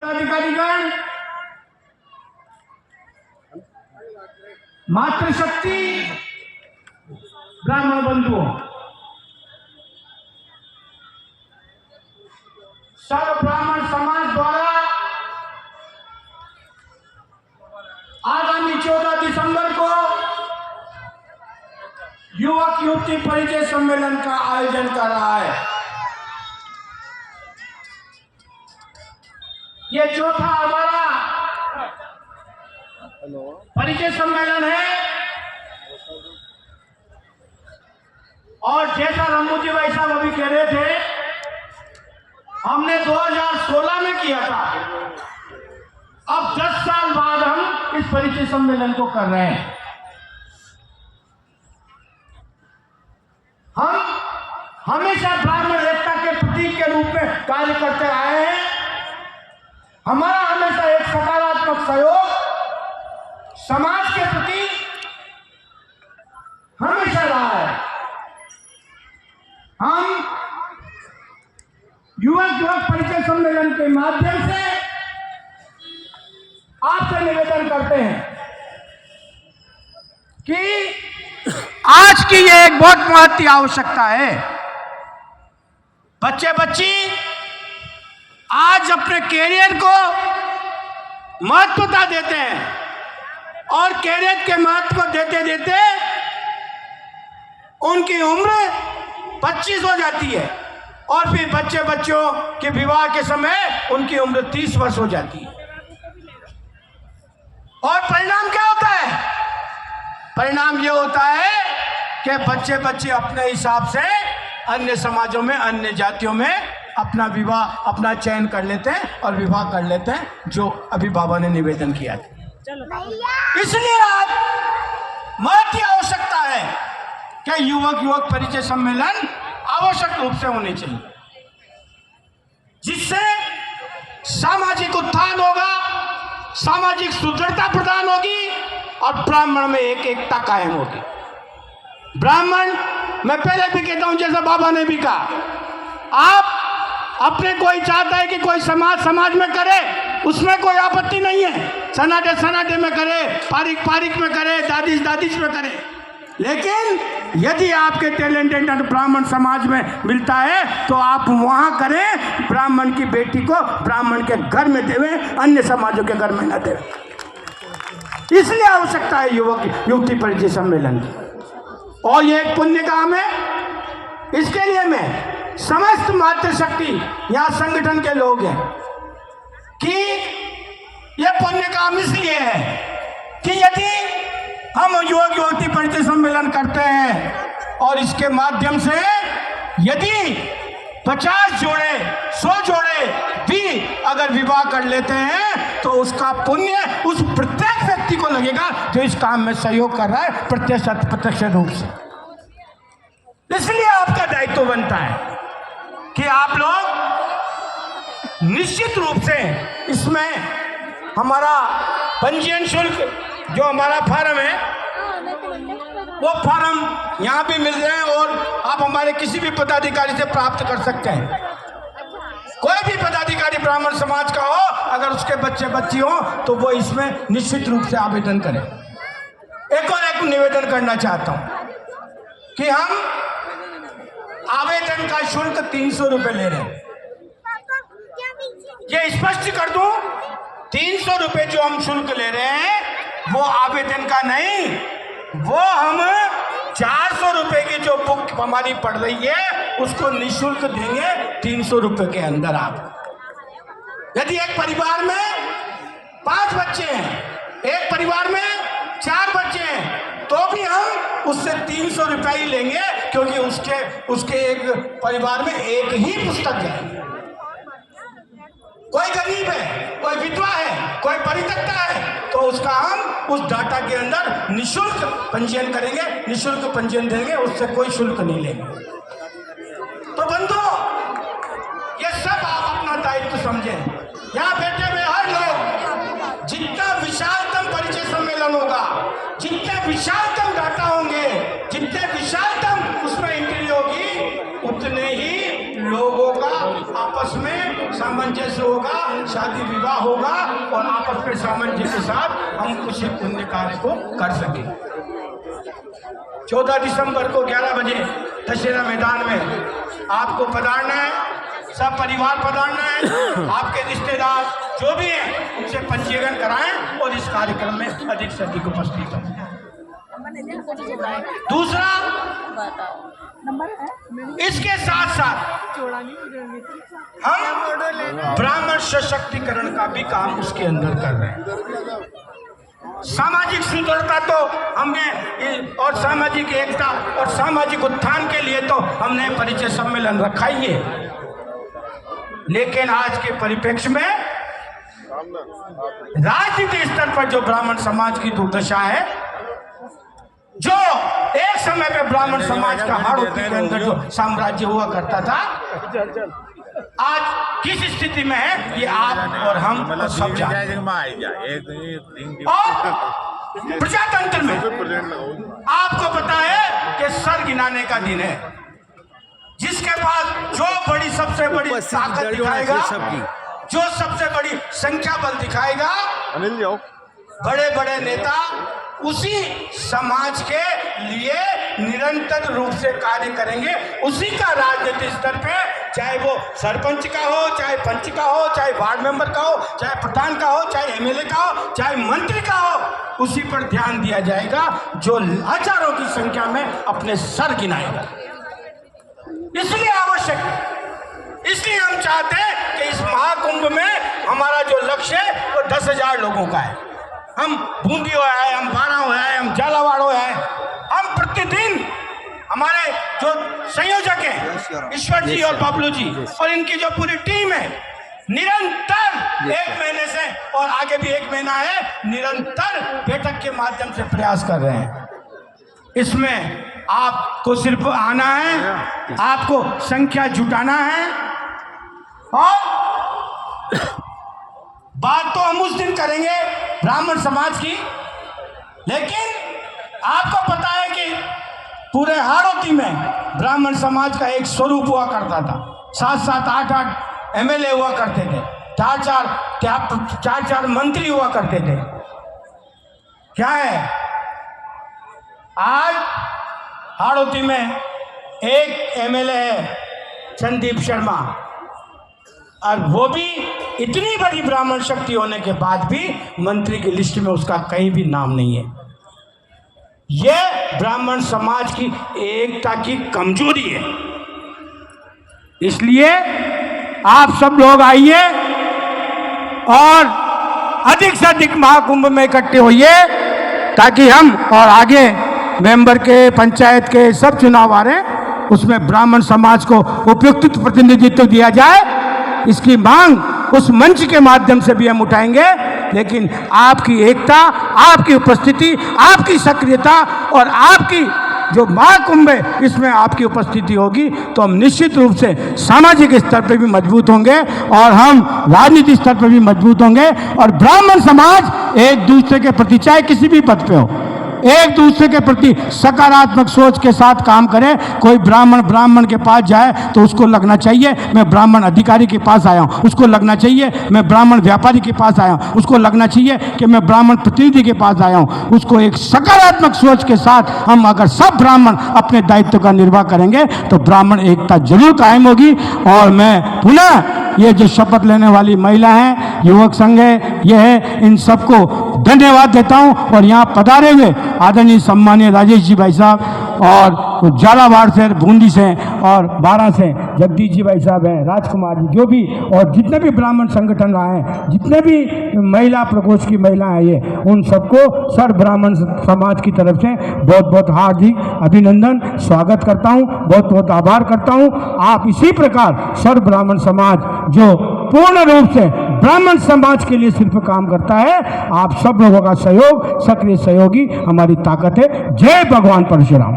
अधिकारीगण, मातृशक्ति ब्राह्मण बंधुओं, सर्व ब्राह्मण समाज द्वारा आगामी 14 दिसंबर को युवक युवती परिचय सम्मेलन का आयोजन कर रहा है। ये चौथा हमारा परिचय सम्मेलन है और जैसा रमू जी भाई साहब अभी कह रहे थे, हमने 2016 में किया था। अब 10 साल बाद हम इस परिचय सम्मेलन को कर रहे हैं। हम हमेशा ब्राह्मण एकता के प्रतीक के रूप में कार्य करते आए हैं। हमारा हमेशा एक सकारात्मक सहयोग समाज के प्रति हमेशा रहा है। हम युवक परिचय सम्मेलन के माध्यम से आपसे निवेदन करते हैं कि आज की ये एक बहुत महत्वपूर्ण आवश्यकता है। बच्चे बच्ची आज अपने कैरियर को महत्वता देते हैं और कैरियर के महत्व को देते देते उनकी उम्र 25 हो जाती है और फिर बच्चे बच्चों के विवाह के समय उनकी उम्र 30 वर्ष हो जाती है। और परिणाम क्या होता है? परिणाम ये होता है कि बच्चे बच्चे अपने हिसाब से अन्य समाजों में, अन्य जातियों में अपना विवाह, अपना चयन कर लेते हैं और विवाह कर लेते हैं, जो अभी बाबा ने निवेदन किया था। इसलिए आज महत्व आवश्यकता है कि युवक परिचय सम्मेलन आवश्यक रूप से होने चाहिए, जिससे सामाजिक उत्थान होगा, सामाजिक सुदृढ़ता प्रदान होगी और ब्राह्मण में एक एकता कायम होगी। ब्राह्मण, मैं पहले भी कहता हूं, जैसा बाबा ने भी कहा, आप अपने कोई चाहता है कि कोई समाज में करे, उसमें कोई आपत्ति नहीं है। सनाटे में करे, पारिक में करे, दादिश में करे। लेकिन यदि आपके टैलेंटेड ब्राह्मण समाज में मिलता है तो आप वहां करें। ब्राह्मण की बेटी को ब्राह्मण के घर में देवे, अन्य समाजों के घर में न देवे। इसलिए आवश्यकता है युवक युवती परिचय सम्मेलन की। और ये एक पुण्य काम है। इसके लिए मैं समस्त मातृशक्ति यहाँ संगठन के लोग हैं कि यह पुण्य काम इसलिए है कि यदि हम युवक युवती परिचय सम्मेलन करते हैं और इसके माध्यम से यदि 50 जोड़े 100 जोड़े भी अगर विवाह कर लेते हैं तो उसका पुण्य उस प्रत्येक व्यक्ति को लगेगा जो इस काम में सहयोग कर रहा है, प्रत्यक्ष रूप से। इसलिए आपका दायित्व बनता है कि आप लोग निश्चित रूप से इसमें हमारा पंजीयन शुल्क, जो हमारा फॉर्म है, वो फॉर्म यहाँ भी मिल रहे हैं और आप हमारे किसी भी पदाधिकारी से प्राप्त कर सकते हैं। कोई भी पदाधिकारी ब्राह्मण समाज का हो, अगर उसके बच्चे बच्ची हो तो वो इसमें निश्चित रूप से आवेदन करें। एक निवेदन करना चाहता हूँ कि हम आवेदन का शुल्क 300 रुपये ले रहे हैं। ये स्पष्ट कर दूं, 300 रुपये जो हम शुल्क ले रहे हैं वो आवेदन का नहीं, वो हम 400 रुपये की जो बुक हमारी पड़ रही है उसको निःशुल्क देंगे 300 रुपये के अंदर। आप यदि एक परिवार में 5 बच्चे हैं, एक परिवार में 4 बच्चे हैं, तो भी हम उससे 300 रुपये ही लेंगे, क्योंकि उसके एक परिवार में एक ही पुस्तक है। कोई गरीब है, कोई विधवा है, कोई परित्यक्ता है, तो उसका हम उस डाटा के अंदर निःशुल्क पंजीयन करेंगे, निःशुल्क पंजीयन देंगे, उससे कोई शुल्क नहीं लेंगे। तो बंधुओं, ये सब आप अपना दायित्व समझें। यहाँ बैठे हुए हर लोग, जितना विशालतम परिचय सम्मेलन होगा, जितने विशालतम डाटा होंगे, जितने विशालतम उसमें एंट्री होगी, उतने ही लोगों का आपस में सामंजस्य होगा, शादी विवाह होगा और आपस में सामंजस्य के साथ हम उसी पुण्य कार्य को कर सकें। 14 दिसंबर को 11 बजे दशहरा मैदान में आपको पधारना है, सब परिवार पधारना है, आपके रिश्तेदार जो भी हैं उनसे पंजीकरण कराएं और इस कार्यक्रम में अधिक से अधिक उपस्थित हों। दूसरा, इसके साथ साथ हम ब्राह्मण सशक्तिकरण का भी काम उसके अंदर कर रहे हैं। सामाजिक सुदृढ़ता तो हमने और सामाजिक एकता और सामाजिक उत्थान के लिए तो हमने परिचय सम्मेलन रखा ही है, लेकिन आज के परिप्रेक्ष्य में राजनीतिक स्तर पर जो ब्राह्मण समाज की दुर्दशा है, जो एक समय पे ब्राह्मण समाज का हाड़ोती के अंदर जो साम्राज्य हुआ करता था, आज किस स्थिति में है ये आप और हम सब जानते हैं। और प्रजातंत्र में आपको पता है कि सर गिनाने का दिन है, जिसके पास जो बड़ी सबसे बड़ी ताकत दिखाएगा, जो सबसे बड़ी संख्या बल दिखाएगा, बड़े बड़े नेता उसी समाज के लिए निरंतर रूप से कार्य करेंगे। उसी का राजनीतिक स्तर पे, चाहे वो सरपंच का हो, चाहे पंच का हो, चाहे वार्ड मेंबर का हो, चाहे प्रधान का हो, चाहे एमएलए का हो, चाहे मंत्री का हो, उसी पर ध्यान दिया जाएगा जो हजारों की संख्या में अपने सर गिनाएगा। इसलिए आवश्यक है, इसलिए हम चाहते हैं कि इस महाकुंभ में हमारा जो लक्ष्य है वो 10,000 लोगों का है। हम बूंदी हो है, हम बारा हो है, हम झालावाड़ हो है, हम प्रतिदिन हमारे जो संयोजक हैं ईश्वर जी और बबलू जी और इनकी जो पूरी टीम है, निरंतर 1 महीने से और आगे भी 1 महीना है, निरंतर बैठक के माध्यम से प्रयास कर रहे हैं। इसमें आपको सिर्फ आना है, आपको संख्या जुटाना है और बात तो हम उस दिन करेंगे ब्राह्मण समाज की, लेकिन आपको पता है कि पूरे हाड़ौती में ब्राह्मण समाज का एक स्वरूप हुआ करता था। 7-7, 8-8 एमएलए हुआ करते थे, 4-4 मंत्री हुआ करते थे। क्या है, आज हाड़ौती में एक एमएलए है संदीप शर्मा, और वो भी इतनी बड़ी ब्राह्मण शक्ति होने के बाद भी मंत्री की लिस्ट में उसका कहीं भी नाम नहीं है। ये ब्राह्मण समाज की एकता की कमजोरी है। इसलिए आप सब लोग आइए और अधिक से अधिक महाकुंभ में इकट्ठे होइए, ताकि हम और आगे मेंबर के, पंचायत के सब चुनाव आ रहे हैं, उसमें ब्राह्मण समाज को उपयुक्त प्रतिनिधित्व दिया जाए। इसकी मांग उस मंच के माध्यम से भी हम उठाएंगे, लेकिन आपकी एकता, आपकी उपस्थिति, आपकी सक्रियता और आपकी जो महाकुंभ है इसमें आपकी उपस्थिति होगी तो हम निश्चित रूप से सामाजिक स्तर पर भी मजबूत होंगे और हम राजनीतिक स्तर पर भी मजबूत होंगे। और ब्राह्मण समाज एक दूसरे के प्रति, चाहे किसी भी पद पे हो, एक दूसरे के प्रति सकारात्मक सोच के साथ काम करे। कोई ब्राह्मण के पास जाए तो उसको लगना चाहिए मैं ब्राह्मण अधिकारी के पास आया हूँ, उसको लगना चाहिए मैं ब्राह्मण व्यापारी के पास आया हूँ, उसको लगना चाहिए कि मैं ब्राह्मण प्रतिनिधि के पास आया हूँ। उसको एक सकारात्मक सोच के साथ हम अगर सब ब्राह्मण अपने दायित्व का निर्वाह करेंगे तो ब्राह्मण एकता जरूर कायम होगी। और मैं पुनः ये जो शपथ लेने वाली महिला हैं, युवक संघ है, ये है, इन सबको धन्यवाद देता हूं। और यहाँ पधारे हुए आदरणीय सम्मानीय राजेश जी भाई साहब और झालावाड़ से, बूंदी से और बारा से जगदीश जी भाई साहब हैं, राजकुमार जी, जो भी और जितने भी ब्राह्मण संगठन आए हैं, जितने भी महिला प्रकोष्ठ की महिलाएं आई है, उन सबको सर्व ब्राह्मण समाज की तरफ से बहुत बहुत हार्दिक अभिनंदन, स्वागत करता हूँ, बहुत बहुत आभार करता हूँ। आप इसी प्रकार सर्व ब्राह्मण समाज जो पूर्ण रूप से ब्राह्मण समाज के लिए सिर्फ काम करता है, आप सब लोगों का सहयोग, सक्रिय सहयोगी हमारी ताकत है। जय भगवान परशुराम।